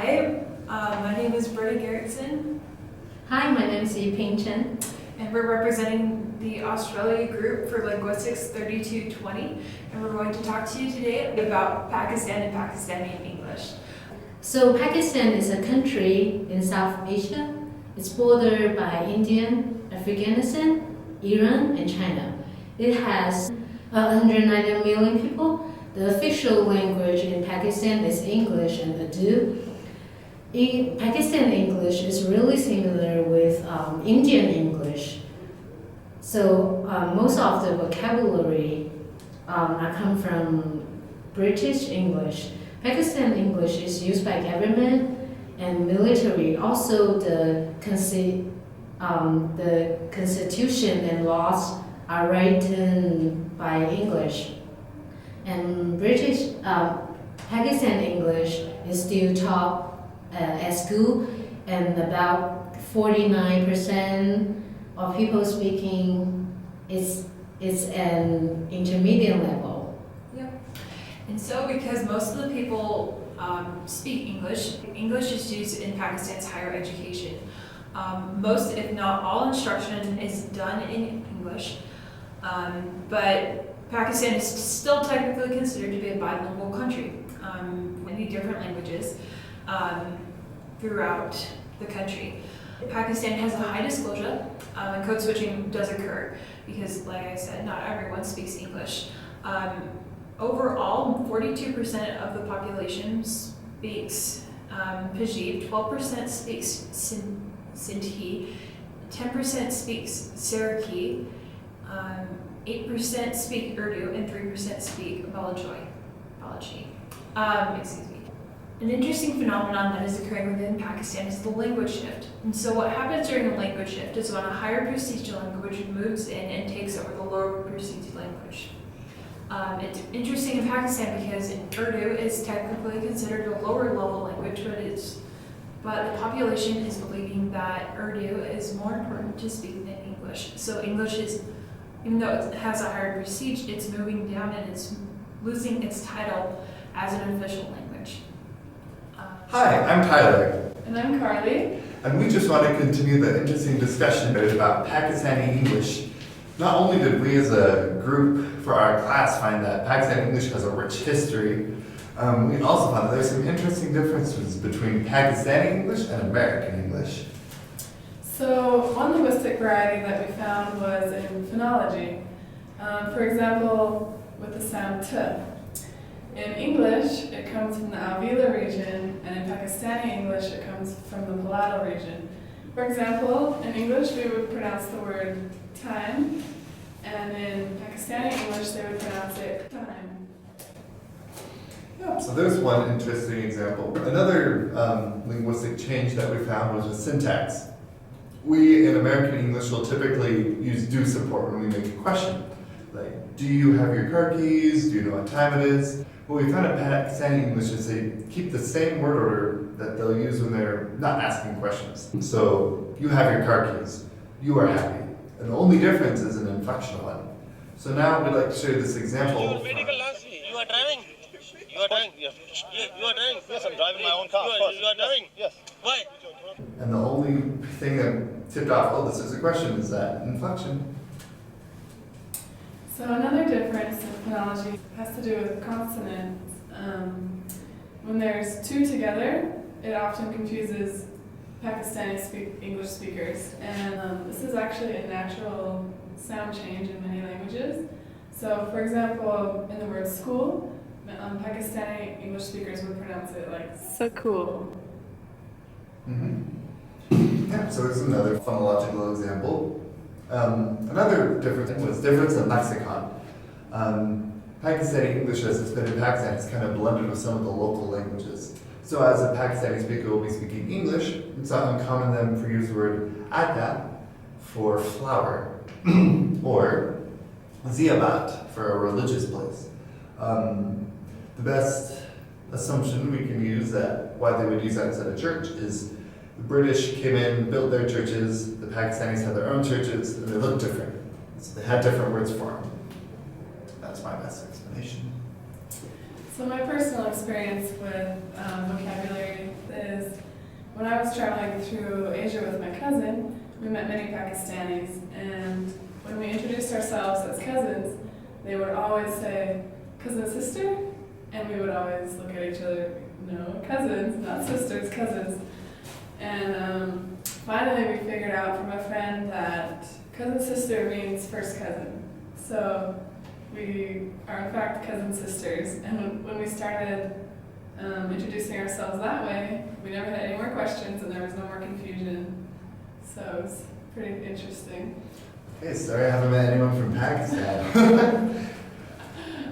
Hi, my name is Britta Gerritsen. Hi, my name is Yiping Chen. And we're representing the Australia group for Linguistics 3220. And we're going to talk to you today about Pakistan and Pakistani English. So Pakistan is a country in South Asia. It's bordered by India, Afghanistan, Iran, and China. It has 190 million people. The official language in Pakistan is English and Urdu. Pakistan English is really similar with Indian English. So most of the vocabulary come from British English. Pakistan English is used by government and military. Also, the constitution and laws are written by English. And Pakistan English is still taught at school, and about 49% of people speaking is an intermediate level. Yep. And so because most of the people speak English, English is used in Pakistan's higher education. Most, if not all, instruction is done in English, but Pakistan is still technically considered to be a bilingual country. Many different languages throughout the country. Pakistan has a high disclosure, and code switching does occur because, like I said, not everyone speaks English. Overall, 42% of the population speaks Pajib, 12% speaks Sindhi, 10% speaks Saraiki, 8% speak Urdu, and 3% speak Balaji. Excuse me. An interesting phenomenon that is occurring within Pakistan is the language shift. And so what happens during a language shift is when a higher prestige language moves in and takes over the lower prestige language. It's interesting in Pakistan because Urdu is technically considered a lower level language, but the population is believing that Urdu is more important to speak than English. So English is, even though it has a higher prestige, it's moving down and it's losing its title as an official language. Hi, I'm Tyler. And I'm Carly. And we just want to continue the interesting discussion about Pakistani English. Not only did we as a group for our class find that Pakistani English has a rich history, we also found that there's some interesting differences between Pakistani English and American English. So one linguistic variety that we found was in phonology. For example, with the sound t. In English, it comes from the alveolar region, and in Pakistani English, it comes from the palatal region. For example, in English, we would pronounce the word time, and in Pakistani English, they would pronounce it time. Yeah, so there's one interesting example. Another linguistic change that we found was with syntax. We in American English will typically use do support when we make a question. Like, do you have your car keys? Do you know what time it is? What we found in Pakistani English is they keep the same word order that they'll use when they're not asking questions. So, you have your car keys. You are happy. And the only difference is an inflectional one. So now we'd like to show you this example. You are driving? You are driving? Yes. You are driving? Yes, I'm driving my own car. You are driving? Yes. Why? And the only thing that tipped off, oh, this is a question, is that inflection. So another difference in phonology has to do with consonants. When there's two together, it often confuses Pakistani English speakers. And this is actually a natural sound change in many languages. So for example, in the word school, Pakistani English speakers would pronounce it like school. Mm-hmm. Yeah, so here's another phonological example. Another difference was difference in lexicon. Pakistani English, as it's been in Pakistan, is kind of blended with some of the local languages. So as a Pakistani speaker will be speaking English, it's not uncommon then for use the word atta for flower, or ziyabat for a religious place. The best assumption we can use that why they would use that instead of church is the British came in, built their churches, the Pakistanis had their own churches, and they looked different. So they had different words for them. That's my best explanation. So my personal experience with vocabulary is when I was traveling through Asia with my cousin, we met many Pakistanis, and when we introduced ourselves as cousins, they would always say, cousin, sister? And we would always look at each other, no, cousins, not sisters, cousins. And finally we figured out from a friend that cousin sister means first cousin. So we are in fact cousin sisters. And when we started introducing ourselves that way, we never had any more questions and there was no more confusion. So it was pretty interesting. Hey, sorry I haven't met anyone from Pakistan.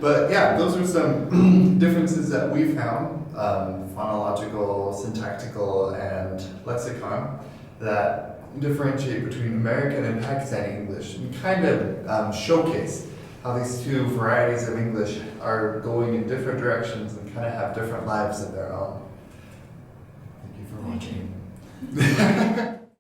But yeah, those are some differences that we found, phonological, syntactical, and lexicon, that differentiate between American and Pakistani English, and kind of showcase how these two varieties of English are going in different directions and kind of have different lives of their own.